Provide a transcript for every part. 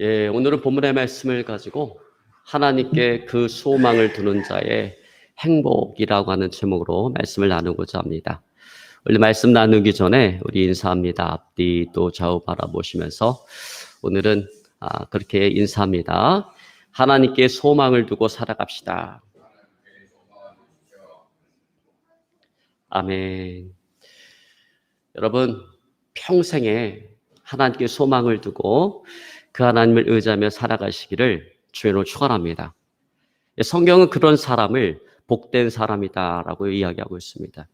예, 오늘은 본문의 말씀을 가지고 하나님께 그 소망을 두는 자의 행복이라고 하는 제목으로 말씀을 나누고자 합니다. 원래 말씀 나누기 전에 우리 인사합니다. 앞뒤 또 좌우 바라보시면서 오늘은 그렇게 인사합니다. 하나님께 소망을 두고 살아갑시다. 아멘. 여러분, 평생에 하나님께 소망을 두고 그 하나님을 의지하며 살아가시기를 주님으로 축원합니다. 성경은 그런 사람을 복된 사람이다라고 이야기하고 있습니다.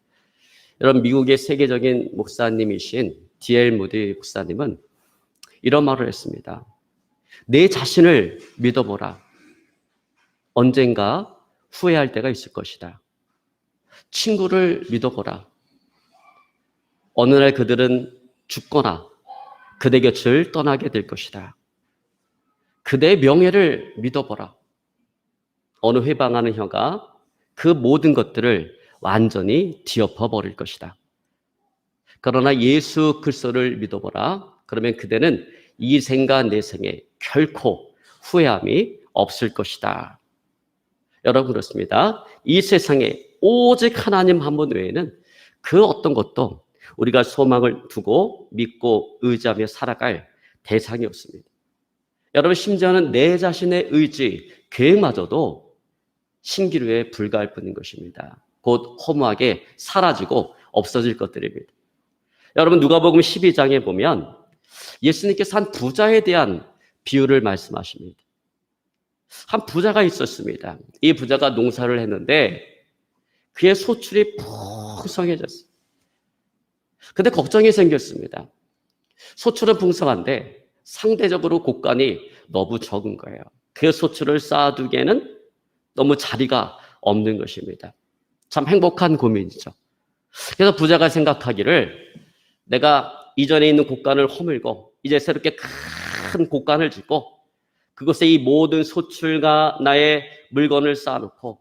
여러분, 미국의 세계적인 목사님이신 D.L. 무디 목사님은 이런 말을 했습니다. 내 자신을 믿어보라. 언젠가 후회할 때가 있을 것이다. 친구를 믿어보라. 어느 날 그들은 죽거나 그대 곁을 떠나게 될 것이다. 그대의 명예를 믿어보라. 어느 회방하는 혀가 그 모든 것들을 완전히 뒤엎어버릴 것이다. 그러나 예수 그리스도를 믿어보라. 그러면 그대는 이 생과 내 생에 결코 후회함이 없을 것이다. 여러분, 그렇습니다. 이 세상에 오직 하나님 한 분 외에는 그 어떤 것도 우리가 소망을 두고 믿고 의지하며 살아갈 대상이 없습니다. 여러분, 심지어는 내 자신의 의지, 계획마저도 신기루에 불과할 뿐인 것입니다. 곧 허무하게 사라지고 없어질 것들입니다. 여러분, 누가복음 12장에 보면 예수님께서 한 부자에 대한 비유를 말씀하십니다. 한 부자가 있었습니다. 이 부자가 농사를 했는데 그의 소출이 풍성해졌어요. 근데 걱정이 생겼습니다. 소출은 풍성한데 상대적으로 곡간이 너무 적은 거예요. 그 소출을 쌓아두기에는 너무 자리가 없는 것입니다. 참 행복한 고민이죠. 그래서 부자가 생각하기를 내가 이전에 있는 곡간을 허물고 이제 새롭게 큰 곡간을 짓고 그곳에 이 모든 소출과 나의 물건을 쌓아놓고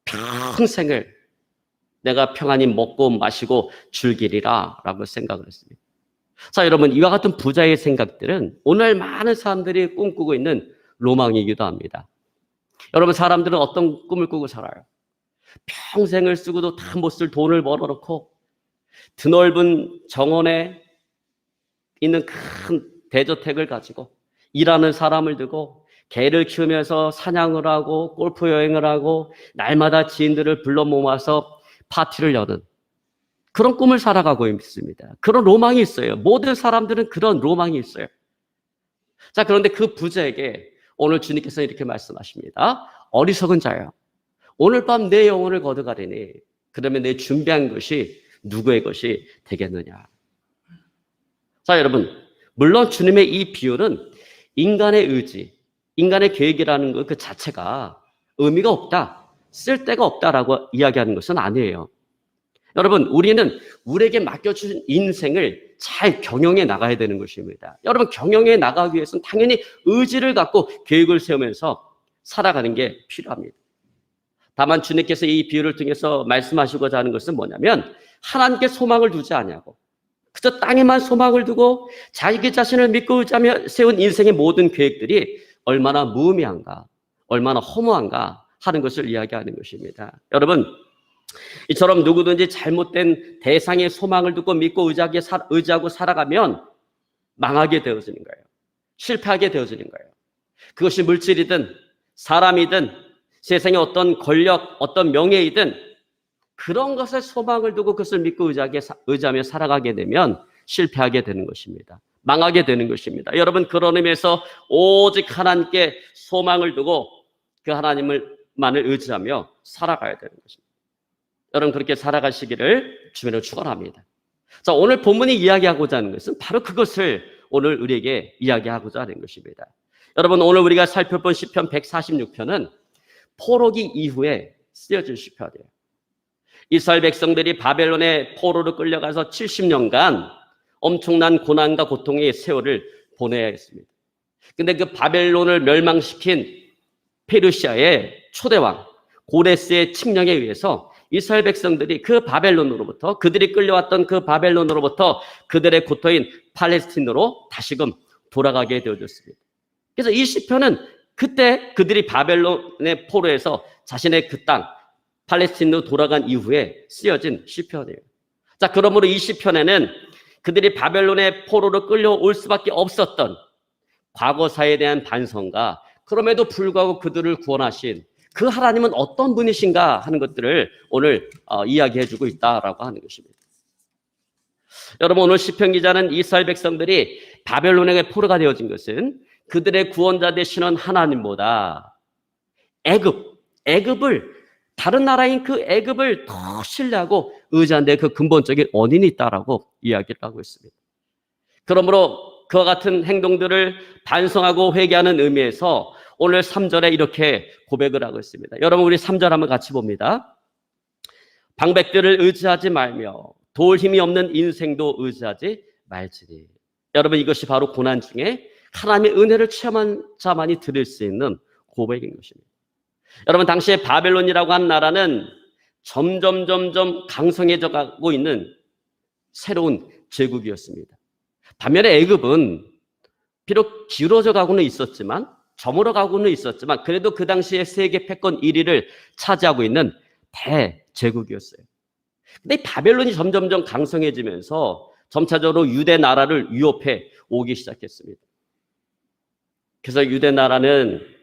평생을 내가 평안히 먹고 마시고 즐기리라 라고 생각을 했습니다. 자, 여러분, 이와 같은 부자의 생각들은 오늘 많은 사람들이 꿈꾸고 있는 로망이기도 합니다. 여러분, 사람들은 어떤 꿈을 꾸고 살아요? 평생을 쓰고도 다 못 쓸 돈을 벌어놓고 드넓은 정원에 있는 큰 대저택을 가지고 일하는 사람을 두고 개를 키우면서 사냥을 하고 골프 여행을 하고 날마다 지인들을 불러 모아서 파티를 여는 그런 꿈을 살아가고 있습니다. 그런 로망이 있어요. 모든 사람들은 그런 로망이 있어요. 자, 그런데 그 부자에게 오늘 주님께서 이렇게 말씀하십니다. 어리석은 자여, 오늘 밤 내 영혼을 거둬가리니 그러면 내 준비한 것이 누구의 것이 되겠느냐. 자, 여러분, 물론 주님의 이 비유는 인간의 의지, 인간의 계획이라는 것 그 자체가 의미가 없다, 쓸데가 없다라고 이야기하는 것은 아니에요. 여러분, 우리는 우리에게 맡겨준 인생을 잘 경영해 나가야 되는 것입니다. 여러분, 경영해 나가기 위해서는 당연히 의지를 갖고 계획을 세우면서 살아가는 게 필요합니다. 다만 주님께서 이 비유를 통해서 말씀하시고자 하는 것은 뭐냐면 하나님께 소망을 두지 않냐고, 그저 땅에만 소망을 두고 자기 자신을 믿고 의지하며 세운 인생의 모든 계획들이 얼마나 무의미한가, 얼마나 허무한가 하는 것을 이야기하는 것입니다. 여러분, 이처럼 누구든지 잘못된 대상의 소망을 두고 믿고 의지하고 살아가면 망하게 되어지는 거예요. 실패하게 되어지는 거예요. 그것이 물질이든 사람이든 세상의 어떤 권력, 어떤 명예이든 그런 것에 소망을 두고 그것을 믿고 의지하며 살아가게 되면 실패하게 되는 것입니다. 망하게 되는 것입니다. 여러분, 그런 의미에서 오직 하나님께 소망을 두고 그 하나님만을 의지하며 살아가야 되는 것입니다. 여러분, 그렇게 살아가시기를 주님으로 축원합니다. 자, 오늘 본문이 이야기하고자 하는 것은 바로 그것을 오늘 우리에게 이야기하고자 하는 것입니다. 여러분, 오늘 우리가 살펴본 시편 146편은 포로기 이후에 쓰여진 시편이에요. 이스라엘 백성들이 바벨론의 포로로 끌려가서 70년간 엄청난 고난과 고통의 세월을 보내야 했습니다. 근데 그 바벨론을 멸망시킨 페르시아의 초대왕 고레스의 칙령에 의해서 이스라엘 백성들이 그 바벨론으로부터, 그들이 끌려왔던 그 바벨론으로부터 그들의 고토인 팔레스틴으로 다시금 돌아가게 되어졌습니다. 그래서 이 시편은 그때 그들이 바벨론의 포로에서 자신의 그 땅 팔레스틴으로 돌아간 이후에 쓰여진 시편이에요. 자, 그러므로 이 시편에는 그들이 바벨론의 포로로 끌려올 수밖에 없었던 과거사에 대한 반성과 그럼에도 불구하고 그들을 구원하신 그 하나님은 어떤 분이신가 하는 것들을 오늘 이야기해주고 있다라고 하는 것입니다. 여러분, 오늘 시편 기자는 이스라엘 백성들이 바벨론에게 포로가 되어진 것은 그들의 구원자 되시는 하나님보다 애굽을 다른 나라인 그 애굽을 더 신뢰하고 의지한 데 그 근본적인 원인이 있다라고 이야기를 하고 있습니다. 그러므로 그와 같은 행동들을 반성하고 회개하는 의미에서 오늘 3절에 이렇게 고백을 하고 있습니다. 여러분, 우리 3절 한번 같이 봅니다. 방백들을 의지하지 말며 도울 힘이 없는 인생도 의지하지 말지니. 여러분, 이것이 바로 고난 중에 하나님의 은혜를 체험한 자만이 들을 수 있는 고백인 것입니다. 여러분, 당시에 바벨론이라고 하는 나라는 점점 강성해져 가고 있는 새로운 제국이었습니다. 반면에 애굽은 비록 기울어져 가고는 있었지만, 저물어 가고는 있었지만, 그래도 그 당시에 세계 패권 1위를 차지하고 있는 대제국이었어요. 근데 바벨론이 점점 강성해지면서 점차적으로 유대 나라를 위협해 오기 시작했습니다. 그래서 유대 나라는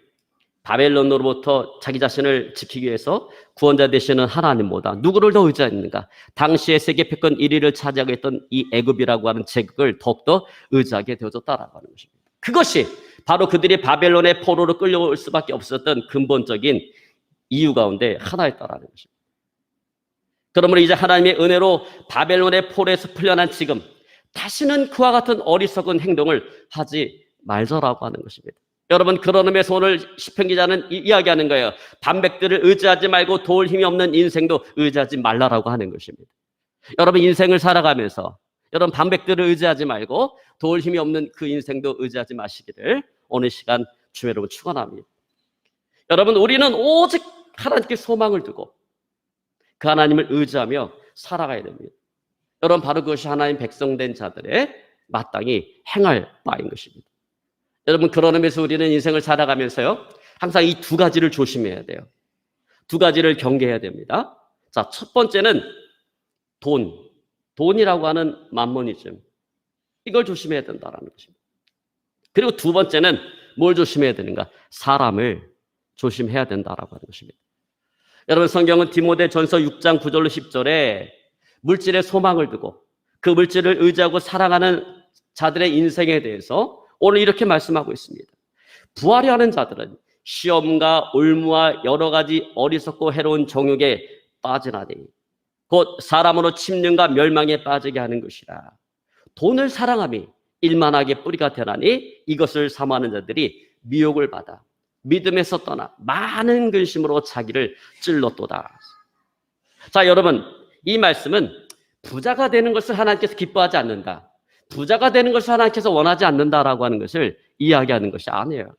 바벨론으로부터 자기 자신을 지키기 위해서 구원자 되시는 하나님보다 누구를 더 의지했는가? 당시의 세계 패권 1위를 차지하고 있던 이 애굽이라고 하는 제국을 더욱더 의지하게 되어졌다라고 하는 것입니다. 그것이 바로 그들이 바벨론의 포로로 끌려올 수밖에 없었던 근본적인 이유 가운데 하나였다라는 것입니다. 그러므로 이제 하나님의 은혜로 바벨론의 포로에서 풀려난 지금 다시는 그와 같은 어리석은 행동을 하지 말자라고 하는 것입니다. 여러분, 그런 의미에서 오늘 시편 기자는 이야기하는 거예요. 반백들을 의지하지 말고 도울 힘이 없는 인생도 의지하지 말라라고 하는 것입니다. 여러분, 인생을 살아가면서 여러분 반백들을 의지하지 말고 도울 힘이 없는 그 인생도 의지하지 마시기를 오늘 시간 주의 여러분 축원합니다. 여러분, 우리는 오직 하나님께 소망을 두고 그 하나님을 의지하며 살아가야 됩니다. 여러분, 바로 그것이 하나님 백성된 자들의 마땅히 행할 바인 것입니다. 여러분, 그런 의미에서 우리는 인생을 살아가면서요, 항상 이 두 가지를 조심해야 돼요. 두 가지를 경계해야 됩니다. 자, 첫 번째는 돈이라고 하는 맘모니즘. 이걸 조심해야 된다는 것입니다. 그리고 두 번째는 뭘 조심해야 되는가? 사람을 조심해야 된다라고 하는 것입니다. 여러분, 성경은 디모데전서 6장 9절로 10절에 물질에 소망을 두고 그 물질을 의지하고 살아가는 자들의 인생에 대해서 오늘 이렇게 말씀하고 있습니다. 부하려 하는 자들은 시험과 올무와 여러 가지 어리석고 해로운 정욕에 빠지나니 곧 사람으로 침륜과 멸망에 빠지게 하는 것이라. 돈을 사랑함이 일만하게 뿌리가 되나니 이것을 사모하는 자들이 미혹을 받아 믿음에서 떠나 많은 근심으로 자기를 찔렀도다. 자, 여러분, 이 말씀은 부자가 되는 것을 하나님께서 기뻐하지 않는다, 부자가 되는 것을 하나님께서 원하지 않는다라고 하는 것을 이야기하는 것이 아니에요.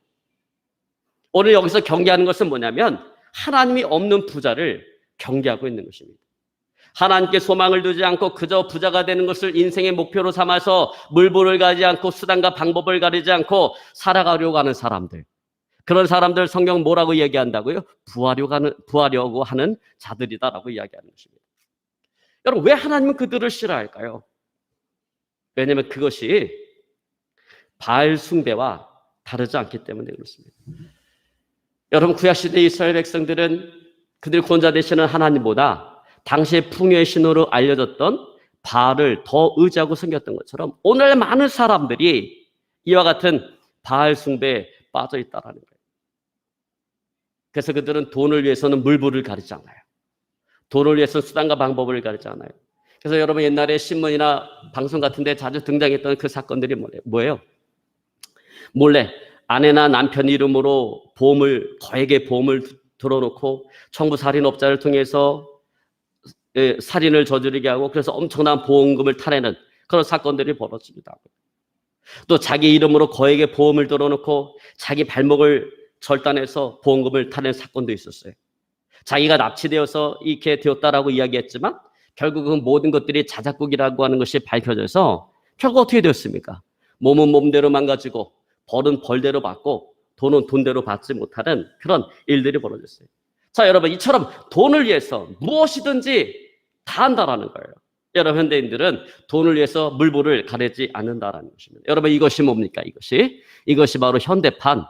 오늘 여기서 경계하는 것은 뭐냐면 하나님이 없는 부자를 경계하고 있는 것입니다. 하나님께 소망을 두지 않고 그저 부자가 되는 것을 인생의 목표로 삼아서 물불을 가리지 않고 수단과 방법을 가리지 않고 살아가려고 하는 사람들, 그런 사람들 성경 뭐라고 얘기한다고요? 부하려고 하는 자들이다라고 이야기하는 것입니다. 여러분, 왜 하나님은 그들을 싫어할까요? 왜냐하면 그것이 바알 숭배와 다르지 않기 때문에 그렇습니다. 여러분, 구약시대 이스라엘 백성들은 그들 구원자 되시는 하나님보다 당시의 풍요의 신호로 알려졌던 바알을 더 의지하고 섬겼던 것처럼 오늘 많은 사람들이 이와 같은 바알 숭배에 빠져 있다는 거예요. 그래서 그들은 돈을 위해서는 물불을 가리지 않아요. 돈을 위해서는 수단과 방법을 가리지 않아요. 그래서 여러분, 옛날에 신문이나 방송 같은 데 자주 등장했던 그 사건들이 뭐예요? 몰래 아내나 남편 이름으로 거액의 보험을 들어놓고 청부살인업자를 통해서 살인을 저지르게 하고 그래서 엄청난 보험금을 타내는 그런 사건들이 벌어집니다. 또 자기 이름으로 거액의 보험을 들어놓고 자기 발목을 절단해서 보험금을 타낸 사건도 있었어요. 자기가 납치되어서 이렇게 되었다라고 이야기했지만 결국은 모든 것들이 자작극이라고 하는 것이 밝혀져서 결국 어떻게 되었습니까? 몸은 몸대로 망가지고 벌은 벌대로 받고 돈은 돈대로 받지 못하는 그런 일들이 벌어졌어요. 자, 여러분, 이처럼 돈을 위해서 무엇이든지 다 한다라는 거예요. 여러분, 현대인들은 돈을 위해서 물불을 가리지 않는다라는 것입니다. 여러분, 이것이 뭡니까? 이것이 바로 현대판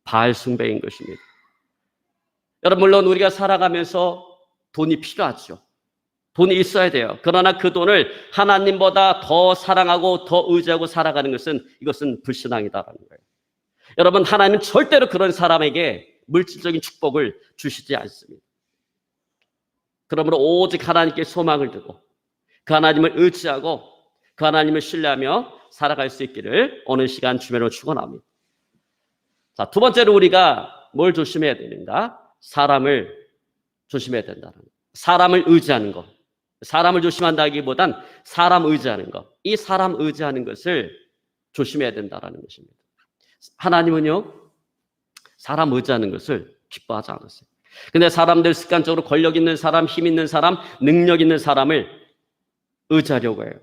바알 숭배인 것입니다. 여러분, 물론 우리가 살아가면서 돈이 필요하죠. 돈이 있어야 돼요. 그러나 그 돈을 하나님보다 더 사랑하고 더 의지하고 살아가는 이것은 불신앙이다라는 거예요. 여러분, 하나님은 절대로 그런 사람에게 물질적인 축복을 주시지 않습니다. 그러므로 오직 하나님께 소망을 두고 그 하나님을 의지하고 그 하나님을 신뢰하며 살아갈 수 있기를 어느 시간 주변으로 축원합니다. 자, 두 번째로 우리가 뭘 조심해야 되는가? 사람을 조심해야 된다는 것. 사람을 의지하는 것. 사람을 조심한다기보단 사람 의지하는 것. 이 사람 의지하는 것을 조심해야 된다는 것입니다. 하나님은요, 사람 의지하는 것을 기뻐하지 않았어요. 근데 사람들 습관적으로 권력 있는 사람, 힘 있는 사람, 능력 있는 사람을 의지하려고 해요.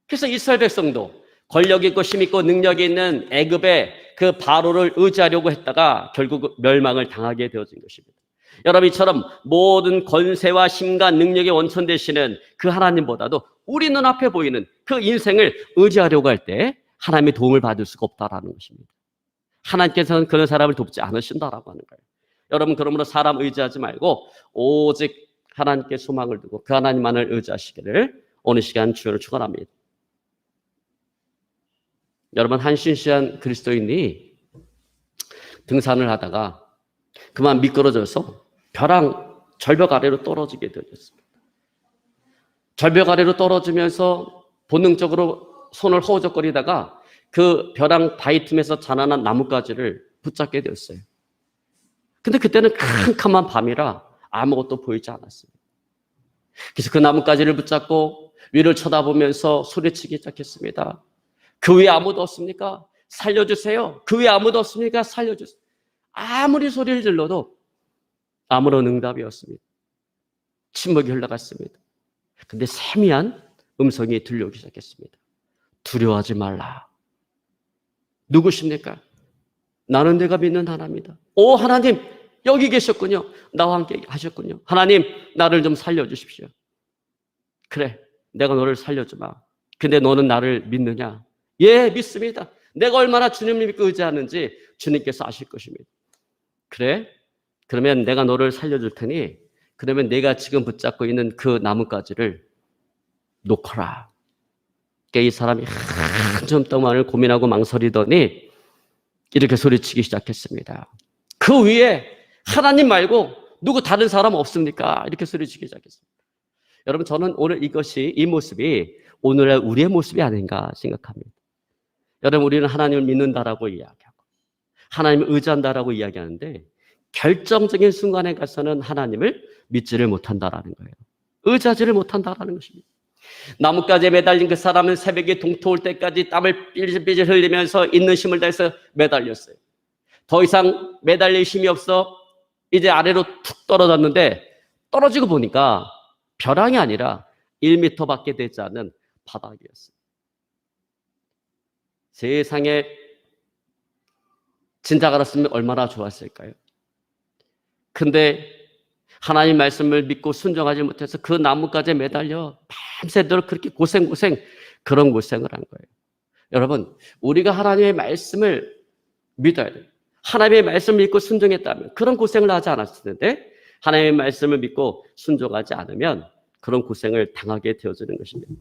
그래서 이스라엘 백성도 권력 있고 힘 있고 능력이 있는 애굽의 그 바로를 의지하려고 했다가 결국 멸망을 당하게 되어진 것입니다. 여러분, 이처럼 모든 권세와 힘과 능력의 원천 되시는 그 하나님보다도 우리 눈앞에 보이는 그 인생을 의지하려고 할 때 하나님의 도움을 받을 수가 없다라는 것입니다. 하나님께서는 그런 사람을 돕지 않으신다라고 하는 거예요. 여러분, 그러므로 사람 의지하지 말고 오직 하나님께 소망을 두고 그 하나님만을 의지하시기를 어느 시간 주여를 축원합니다. 여러분, 한 신시한 그리스도인이 등산을 하다가 그만 미끄러져서 벼랑 절벽 아래로 떨어지게 되었습니다. 절벽 아래로 떨어지면서 본능적으로 손을 허우적거리다가 그 벼랑 바위 틈에서 자라난 나뭇가지를 붙잡게 되었어요. 근데 그때는 캄캄한 밤이라 아무것도 보이지 않았습니다. 그래서 그 나뭇가지를 붙잡고 위를 쳐다보면서 소리치기 시작했습니다. 그 위에 아무도 없습니까? 살려주세요. 그 위에 아무도 없습니까? 살려주세요. 아무리 소리를 질러도 아무런 응답이 없습니다. 침묵이 흘러갔습니다. 근데 세미한 음성이 들려오기 시작했습니다. 두려워하지 말라. 누구십니까? 나는 내가 믿는 하나님이다. 오, 하나님, 여기 계셨군요. 나와 함께 하셨군요. 하나님, 나를 좀 살려주십시오. 그래, 내가 너를 살려주마. 근데 너는 나를 믿느냐? 예, 믿습니다. 내가 얼마나 주님을 믿고 의지하는지 주님께서 아실 것입니다. 그래? 그러면 내가 너를 살려줄 테니 그러면 내가 지금 붙잡고 있는 그 나뭇가지를 놓거라. 그러니까 이 사람이 한참 동안을 고민하고 망설이더니 이렇게 소리치기 시작했습니다. 그 위에 하나님 말고 누구 다른 사람 없습니까? 이렇게 소리치기 시작했습니다. 여러분, 저는 오늘 이 모습이 오늘의 우리의 모습이 아닌가 생각합니다. 여러분, 우리는 하나님을 믿는다라고 이야기하고 하나님을 의지한다라고 이야기하는데 결정적인 순간에 가서는 하나님을 믿지를 못한다라는 거예요. 의지하지를 못한다라는 것입니다. 나뭇가지에 매달린 그 사람은 새벽에 동토올 때까지 땀을 삐질삐질 흘리면서 있는 힘을 다해서 매달렸어요. 더 이상 매달릴 힘이 없어 이제 아래로 툭 떨어졌는데 떨어지고 보니까 벼랑이 아니라 1m밖에 되지 않은 바닥이었어요. 세상에 진작 알았으면 얼마나 좋았을까요? 근데 하나님 말씀을 믿고 순종하지 못해서 그 나뭇가지에 매달려 밤새도록 그렇게 그런 고생을 한 거예요. 여러분, 우리가 하나님의 말씀을 믿어야 돼요. 하나님의 말씀을 믿고 순종했다면 그런 고생을 하지 않았을 텐데 하나님의 말씀을 믿고 순종하지 않으면 그런 고생을 당하게 되어지는 것입니다.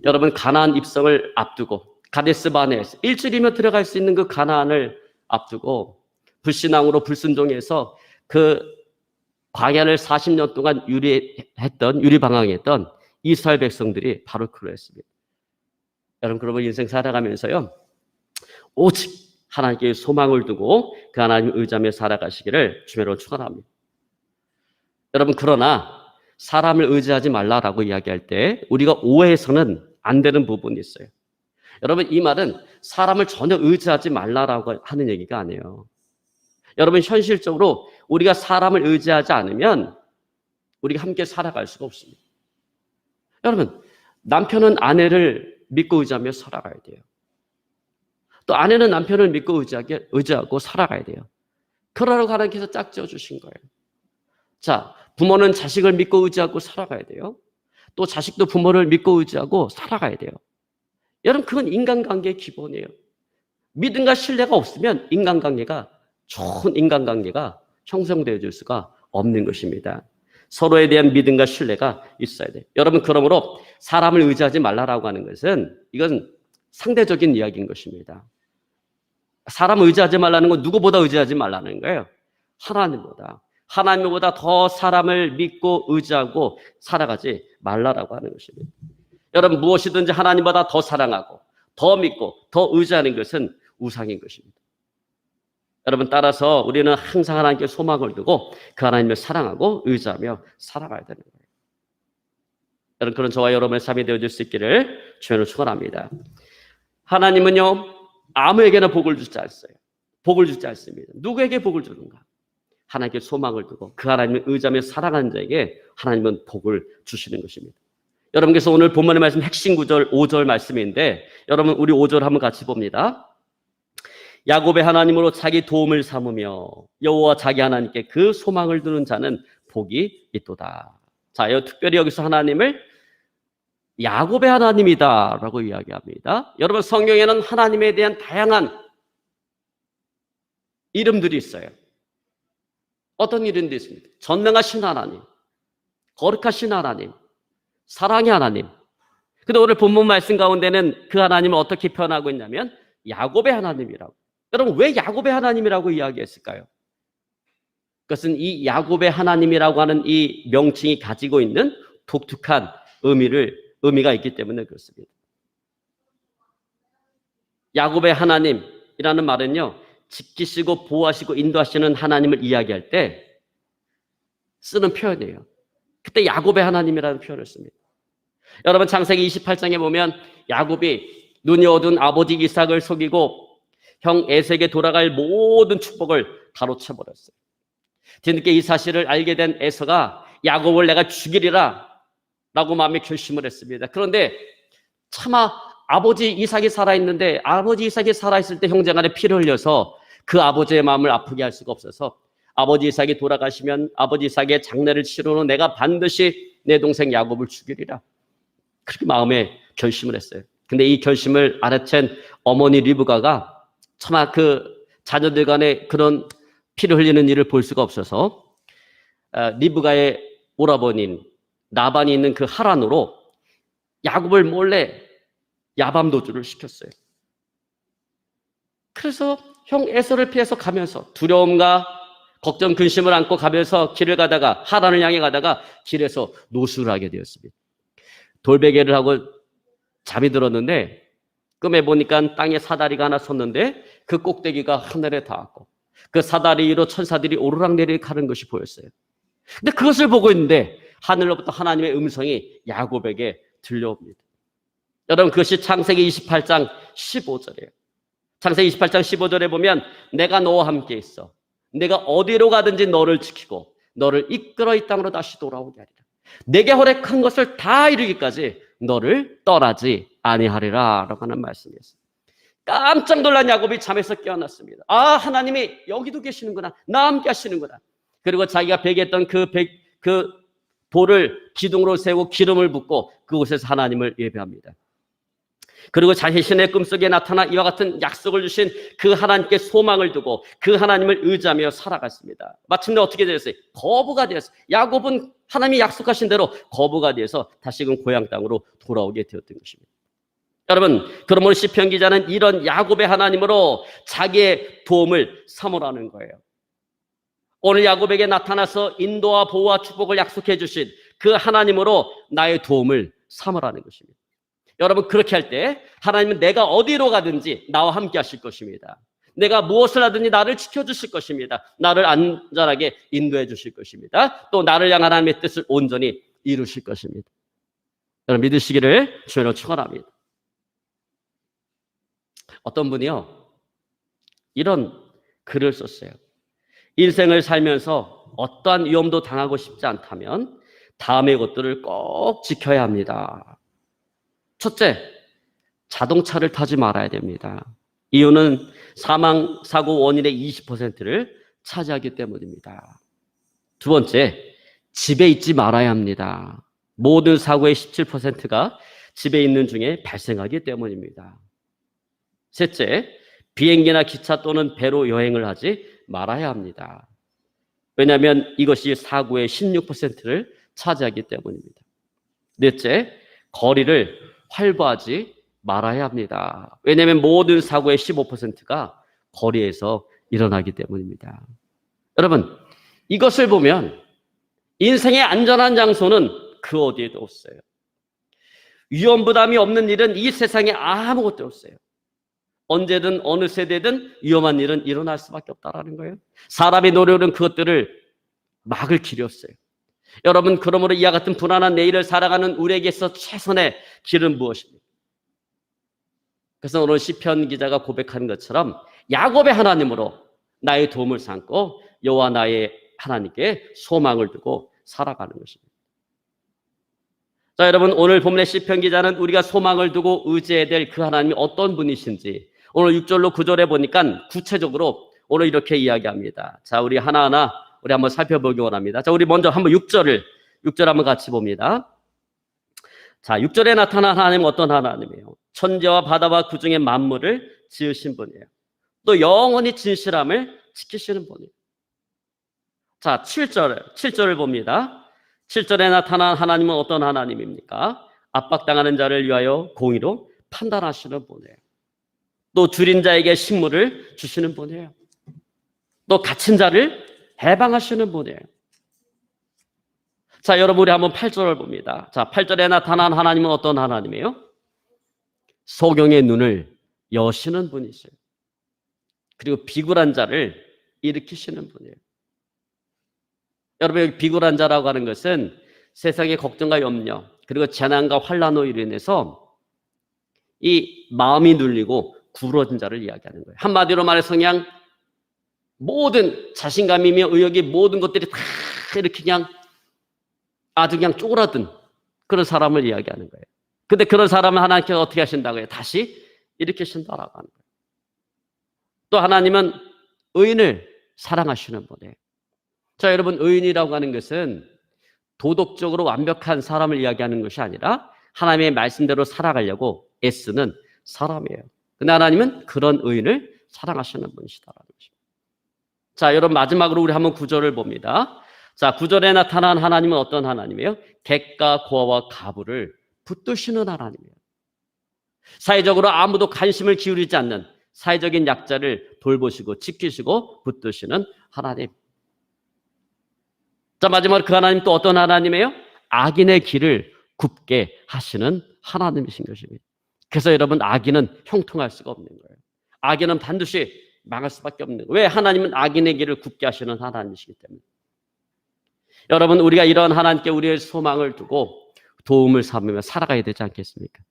여러분, 가나안 입성을 앞두고 가데스 바네에서 일주일이면 들어갈 수 있는 그 가나안을 앞두고 불신앙으로 불순종해서 그 광야를 40년 동안 유리방황했던 이스라엘 백성들이 바로 그러했습니다. 여러분, 그러면 인생 살아가면서요, 오직 하나님께 소망을 두고 그 하나님을 의지하며 살아가시기를 주님으로 축원합니다. 여러분, 그러나 사람을 의지하지 말라라고 이야기할 때 우리가 오해해서는 안 되는 부분이 있어요. 여러분, 이 말은 사람을 전혀 의지하지 말라라고 하는 얘기가 아니에요. 여러분, 현실적으로 우리가 사람을 의지하지 않으면 우리가 함께 살아갈 수가 없습니다. 여러분, 남편은 아내를 믿고 의지하며 살아가야 돼요. 또 아내는 남편을 믿고 의지하고 살아가야 돼요. 그러라고 하나님께서 짝지어 주신 거예요. 자, 부모는 자식을 믿고 의지하고 살아가야 돼요. 또 자식도 부모를 믿고 의지하고 살아가야 돼요. 여러분, 그건 인간관계의 기본이에요. 믿음과 신뢰가 없으면 좋은 인간관계가 형성되어질 수가 없는 것입니다. 서로에 대한 믿음과 신뢰가 있어야 돼요. 여러분, 그러므로 사람을 의지하지 말라라고 하는 것은 이건 상대적인 이야기인 것입니다. 사람을 의지하지 말라는 건 누구보다 의지하지 말라는 거예요. 하나님보다 더 사람을 믿고 의지하고 살아가지 말라라고 하는 것입니다. 여러분, 무엇이든지 하나님보다 더 사랑하고 더 믿고 더 의지하는 것은 우상인 것입니다. 여러분, 따라서 우리는 항상 하나님께 소망을 두고 그 하나님을 사랑하고 의지하며 살아가야 되는 거예요. 여러분, 그런 저와 여러분의 삶이 되어질 수 있기를 주님으로 축원합니다. 하나님은요, 아무에게나 복을 주지 않어요. 복을 주지 않습니다. 누구에게 복을 주는가? 하나님께 소망을 두고 그 하나님을 의지하며 살아가는 자에게 하나님은 복을 주시는 것입니다. 여러분께서 오늘 본문의 말씀 핵심 구절 5절 말씀인데, 여러분 우리 5절 한번 같이 봅니다. 야곱의 하나님으로 자기 도움을 삼으며 여호와 자기 하나님께 그 소망을 두는 자는 복이 있도다. 자, 특별히 여기서 하나님을 야곱의 하나님이다라고 이야기합니다. 여러분, 성경에는 하나님에 대한 다양한 이름들이 있어요. 어떤 이름도 있습니다. 전능하신 하나님, 거룩하신 하나님, 사랑의 하나님. 근데 오늘 본문 말씀 가운데는 그 하나님을 어떻게 표현하고 있냐면 야곱의 하나님이라고. 여러분, 왜 야곱의 하나님이라고 이야기했을까요? 그것은 이 야곱의 하나님이라고 하는 이 명칭이 가지고 있는 독특한 의미가 있기 때문에 그렇습니다. 야곱의 하나님이라는 말은요, 지키시고 보호하시고 인도하시는 하나님을 이야기할 때 쓰는 표현이에요. 그때 야곱의 하나님이라는 표현을 씁니다. 여러분, 창세기 28장에 보면 야곱이 눈이 어두운 아버지 이삭을 속이고 형 에색에 돌아갈 모든 축복을 가로채버렸어요. 뒤늦게 이 사실을 알게 된 에서가 야곱을 내가 죽이리라 라고 마음에 결심을 했습니다. 그런데 차마 아버지 이삭이 살아있는데, 아버지 이삭이 살아있을 때 형제간에 피를 흘려서 그 아버지의 마음을 아프게 할 수가 없어서 아버지 이삭이 돌아가시면 아버지 이삭의 장례를 치른 후 내가 반드시 내 동생 야곱을 죽이리라, 그렇게 마음에 결심을 했어요. 근데 이 결심을 알아챈 어머니 리브가가 차마 그 자녀들 간에 그런 피를 흘리는 일을 볼 수가 없어서 리브가의 오라버니인 나반이 있는 그 하란으로 야곱을 몰래 야밤도주를 시켰어요. 그래서 형 에서를 피해서 가면서 두려움과 걱정, 근심을 안고 가면서 길을 가다가 하란을 향해 가다가 길에서 노수를 하게 되었습니다. 돌베개를 하고 잠이 들었는데 꿈에 보니까 땅에 사다리가 하나 섰는데 그 꼭대기가 하늘에 닿았고 그 사다리 위로 천사들이 오르락내리락 하는 것이 보였어요. 근데 그것을 보고 있는데 하늘로부터 하나님의 음성이 야곱에게 들려옵니다. 여러분, 그것이 창세기 28장 15절이에요. 창세기 28장 15절에 보면 내가 너와 함께 있어. 내가 어디로 가든지 너를 지키고 너를 이끌어 이 땅으로 다시 돌아오게 하리라. 내게 허락한 것을 다 이루기까지 너를 떠나지 아니하리라 라고 하는 말씀이었어요. 깜짝 놀란 야곱이 잠에서 깨어났습니다. 아, 하나님이 여기도 계시는구나. 나와 함께 하시는구나. 그리고 자기가 베개했던 그 돌을 기둥으로 세우고 기름을 붓고 그곳에서 하나님을 예배합니다. 그리고 자신의 꿈속에 나타나 이와 같은 약속을 주신 그 하나님께 소망을 두고 그 하나님을 의지하며 살아갔습니다. 마침내 어떻게 되었어요? 거부가 되었어요. 야곱은 하나님이 약속하신 대로 거부가 되어서 다시금 고향 땅으로 돌아오게 되었던 것입니다. 여러분, 그러므로 시편 기자는 이런 야곱의 하나님으로 자기의 도움을 삼으라는 거예요. 오늘 야곱에게 나타나서 인도와 보호와 축복을 약속해 주신 그 하나님으로 나의 도움을 삼으라는 것입니다. 여러분, 그렇게 할 때 하나님은 내가 어디로 가든지 나와 함께 하실 것입니다. 내가 무엇을 하든지 나를 지켜주실 것입니다. 나를 안전하게 인도해 주실 것입니다. 또 나를 향한 하나님의 뜻을 온전히 이루실 것입니다. 여러분, 믿으시기를 주님으로 축원합니다. 어떤 분이요, 이런 글을 썼어요. 인생을 살면서 어떠한 위험도 당하고 싶지 않다면 다음의 것들을 꼭 지켜야 합니다. 첫째, 자동차를 타지 말아야 됩니다. 이유는 사망 사고 원인의 20%를 차지하기 때문입니다. 두 번째, 집에 있지 말아야 합니다. 모든 사고의 17%가 집에 있는 중에 발생하기 때문입니다. 셋째, 비행기나 기차 또는 배로 여행을 하지 말아야 합니다. 왜냐하면 이것이 사고의 16%를 차지하기 때문입니다. 넷째, 거리를 활보하지 말아야 합니다. 왜냐하면 모든 사고의 15%가 거리에서 일어나기 때문입니다. 여러분, 이것을 보면 인생의 안전한 장소는 그 어디에도 없어요. 위험 부담이 없는 일은 이 세상에 아무것도 없어요. 언제든 어느 세대든 위험한 일은 일어날 수밖에 없다라는 거예요. 사람의 노력은 그것들을 막을 길이 없어요. 여러분, 그러므로 이와 같은 불안한 내일을 살아가는 우리에게서 최선의 길은 무엇입니까? 그래서 오늘 시편 기자가 고백하는 것처럼 야곱의 하나님으로 나의 도움을 삼고 여호와 나의 하나님께 소망을 두고 살아가는 것입니다. 자, 여러분, 오늘 본문의 시편 기자는 우리가 소망을 두고 의지해야 될 그 하나님이 어떤 분이신지 오늘 6절로 9절에 보니까 구체적으로 오늘 이렇게 이야기합니다. 자, 우리 하나하나 우리 한번 살펴보기 원합니다. 자, 우리 먼저 한번 6절 한번 같이 봅니다. 자, 6절에 나타난 하나님은 어떤 하나님이에요? 천지와 바다와 그 중에 만물을 지으신 분이에요. 또 영원히 진실함을 지키시는 분이에요. 자, 7절을 봅니다. 7절에 나타난 하나님은 어떤 하나님입니까? 압박당하는 자를 위하여 공의로 판단하시는 분이에요. 또 줄인 자에게 식물을 주시는 분이에요. 또 갇힌 자를 해방하시는 분이에요. 자, 여러분, 우리 한번 8절을 봅니다. 자, 8절에 나타난 하나님은 어떤 하나님이에요? 소경의 눈을 여시는 분이세요. 그리고 비굴한 자를 일으키시는 분이에요. 여러분, 여기 비굴한 자라고 하는 것은 세상의 걱정과 염려, 그리고 재난과 환난으로 인해서 이 마음이 눌리고 구부러진 자를 이야기하는 거예요. 한마디로 말해서 그냥 모든 자신감이며 의욕이 모든 것들이 다 이렇게 그냥 아주 그냥 쪼그라든 그런 사람을 이야기하는 거예요. 근데 그런 사람을 하나님께서 어떻게 하신다고요? 다시 일으키신다라고 하는 거예요. 또 하나님은 의인을 사랑하시는 분이에요. 자, 여러분, 의인이라고 하는 것은 도덕적으로 완벽한 사람을 이야기하는 것이 아니라 하나님의 말씀대로 살아가려고 애쓰는 사람이에요. 근데 하나님은 그런 의인을 사랑하시는 분이시다라는 것입니다. 자, 여러분, 마지막으로 우리 한번 9절을 봅니다. 자, 9절에 나타난 하나님은 어떤 하나님이에요? 객과 고아와 가부를 붙드시는 하나님이에요. 사회적으로 아무도 관심을 기울이지 않는 사회적인 약자를 돌보시고 지키시고 붙드시는 하나님. 자, 마지막으로 그 하나님 또 어떤 하나님이에요? 악인의 길을 굽게 하시는 하나님이신 것입니다. 그래서 여러분, 악인은 형통할 수가 없는 거예요. 악인은 반드시 망할 수밖에 없는 거예요. 왜? 하나님은 악인의 길을 굽게 하시는 하나님이시기 때문에. 여러분, 우리가 이런 하나님께 우리의 소망을 두고 도움을 삼으며 살아가야 되지 않겠습니까?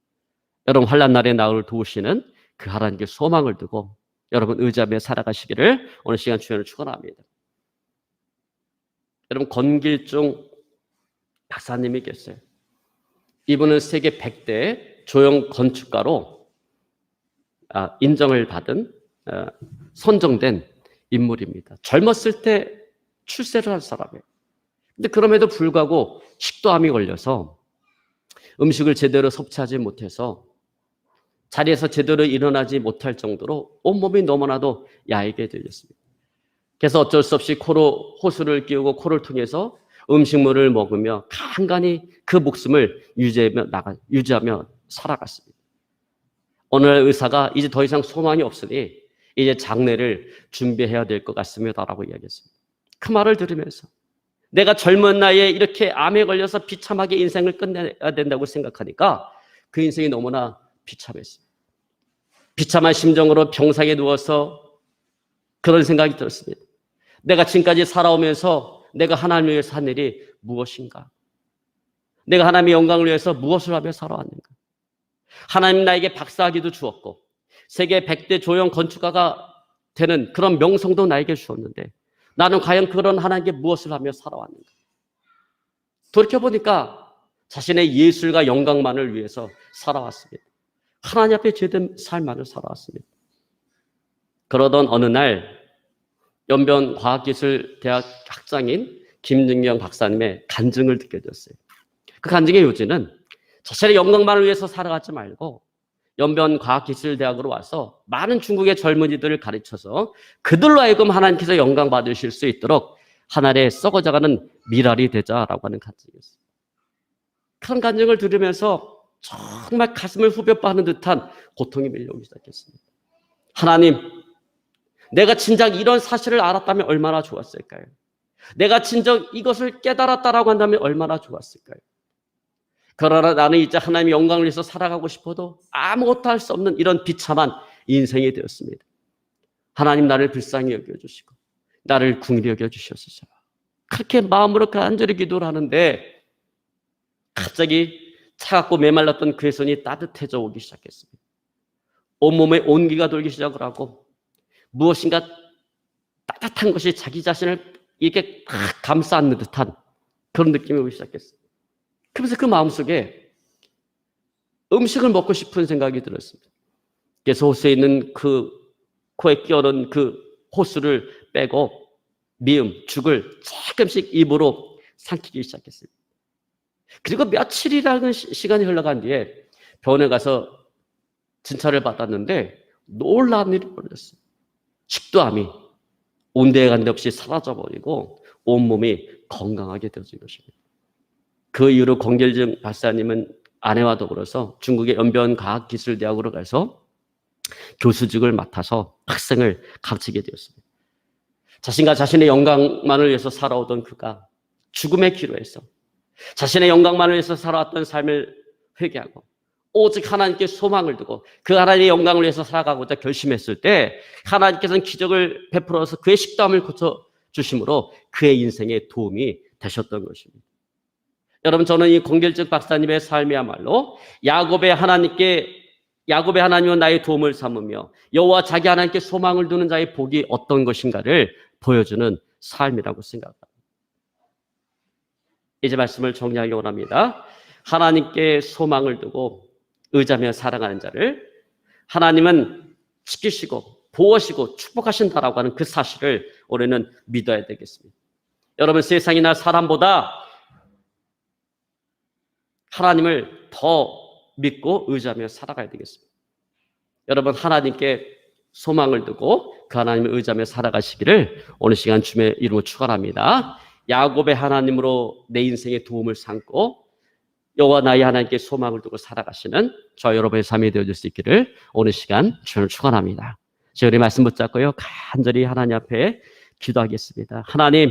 여러분, 환난 날에 나를 도우시는 그 하나님께 소망을 두고 여러분 의지하며 살아가시기를 오늘 시간 주연을 축원합니다. 여러분, 권길중 박사님이 계세요. 이분은 세계 100대 조형 건축가로 인정을 받은 선정된 인물입니다. 젊었을 때 출세를 한 사람이에요. 근데 그럼에도 불구하고 식도암이 걸려서 음식을 제대로 섭취하지 못해서 자리에서 제대로 일어나지 못할 정도로 온몸이 너무나도 야하게 들렸습니다. 그래서 어쩔 수 없이 코로 호수를 끼우고 코를 통해서 음식물을 먹으며 간간히 그 목숨을 유지하며 살아갔습니다. 어느 날 의사가 이제 더 이상 소망이 없으니 이제 장례를 준비해야 될 것 같습니다라고 이야기했습니다. 그 말을 들으면서 내가 젊은 나이에 이렇게 암에 걸려서 비참하게 인생을 끝내야 된다고 생각하니까 그 인생이 너무나 비참했어요. 비참한 심정으로 병상에 누워서 그런 생각이 들었습니다. 내가 지금까지 살아오면서 내가 하나님을 위해서 한 일이 무엇인가? 내가 하나님의 영광을 위해서 무엇을 하며 살아왔는가? 하나님 나에게 박사학위도 주었고 세계 100대 조형 건축가가 되는 그런 명성도 나에게 주었는데 나는 과연 그런 하나님께 무엇을 하며 살아왔는가? 돌이켜보니까 자신의 예술과 영광만을 위해서 살아왔습니다. 하나님 앞에 제된 삶만을 살아왔습니다. 그러던 어느 날 연변과학기술대학 학장인 김능영 박사님의 간증을 듣게 되었어요. 그 간증의 요지는 자신의 영광만을 위해서 살아가지 말고 연변과학기술대학으로 와서 많은 중국의 젊은이들을 가르쳐서 그들로 하여금 하나님께서 영광 받으실 수 있도록 하나의 썩어져가는 미랄이 되자라고 하는 간증이었어요. 그런 간증을 들으면서 정말 가슴을 후벼파는 듯한 고통이 밀려오기 시작했습니다. 하나님, 내가 진작 이런 사실을 알았다면 얼마나 좋았을까요? 내가 진작 이것을 깨달았다라고 한다면 얼마나 좋았을까요? 그러나 나는 이제 하나님의 영광을 위해서 살아가고 싶어도 아무것도 할 수 없는 이런 비참한 인생이 되었습니다. 하나님, 나를 불쌍히 여겨주시고 나를 긍휼히 여겨주시옵소서. 그렇게 마음으로 간절히 기도를 하는데 갑자기 차갑고 메말랐던 그의 손이 따뜻해져 오기 시작했습니다. 온몸에 온기가 돌기 시작을 하고 무엇인가 따뜻한 것이 자기 자신을 이렇게 감싸 안는 듯한 그런 느낌이 오기 시작했어요. 그러면서 그 마음속에 음식을 먹고 싶은 생각이 들었습니다. 그래서 호수에 있는 그 코에 끼어는 그 호수를 빼고 죽을 조금씩 입으로 삼키기 시작했어요. 그리고 며칠이라는 시간이 흘러간 뒤에 병원에 가서 진찰을 받았는데 놀라운 일이 벌어졌어요. 식도암이 온데에 간데 없이 사라져버리고 온몸이 건강하게 되어진 것입니다. 그 이후로 권길증 박사님은 아내와 더불어서 중국의 연변과학기술대학으로 가서 교수직을 맡아서 학생을 가르치게 되었습니다. 자신과 자신의 영광만을 위해서 살아오던 그가 죽음의 기로에서 자신의 영광만을 위해서 살아왔던 삶을 회개하고 오직 하나님께 소망을 두고 그 하나님의 영광을 위해서 살아가고자 결심했을 때 하나님께서는 기적을 베풀어서 그의 식도암을 고쳐주심으로 그의 인생에 도움이 되셨던 것입니다. 여러분, 저는 이 권길증 박사님의 삶이야말로 야곱의 하나님은 나의 도움을 삼으며 여호와 자기 하나님께 소망을 두는 자의 복이 어떤 것인가를 보여주는 삶이라고 생각합니다. 이제 말씀을 정리하기 원합니다. 하나님께 소망을 두고 의지하며 살아가는 자를 하나님은 지키시고 보호하시고 축복하신다라고 하는 그 사실을 우리는 믿어야 되겠습니다. 여러분, 세상이나 사람보다 하나님을 더 믿고 의지하며 살아가야 되겠습니다. 여러분, 하나님께 소망을 두고 그 하나님을 의지하며 살아가시기를 오늘 시간 주님의 이름으로 축원합니다. 야곱의 하나님으로 내 인생의 도움을 삼고 여호와 나의 하나님께 소망을 두고 살아가시는 저 여러분의 삶이 되어질 수 있기를 오늘 시간 주님을 축원합니다. 저희 말씀 붙잡고요, 간절히 하나님 앞에 기도하겠습니다. 하나님,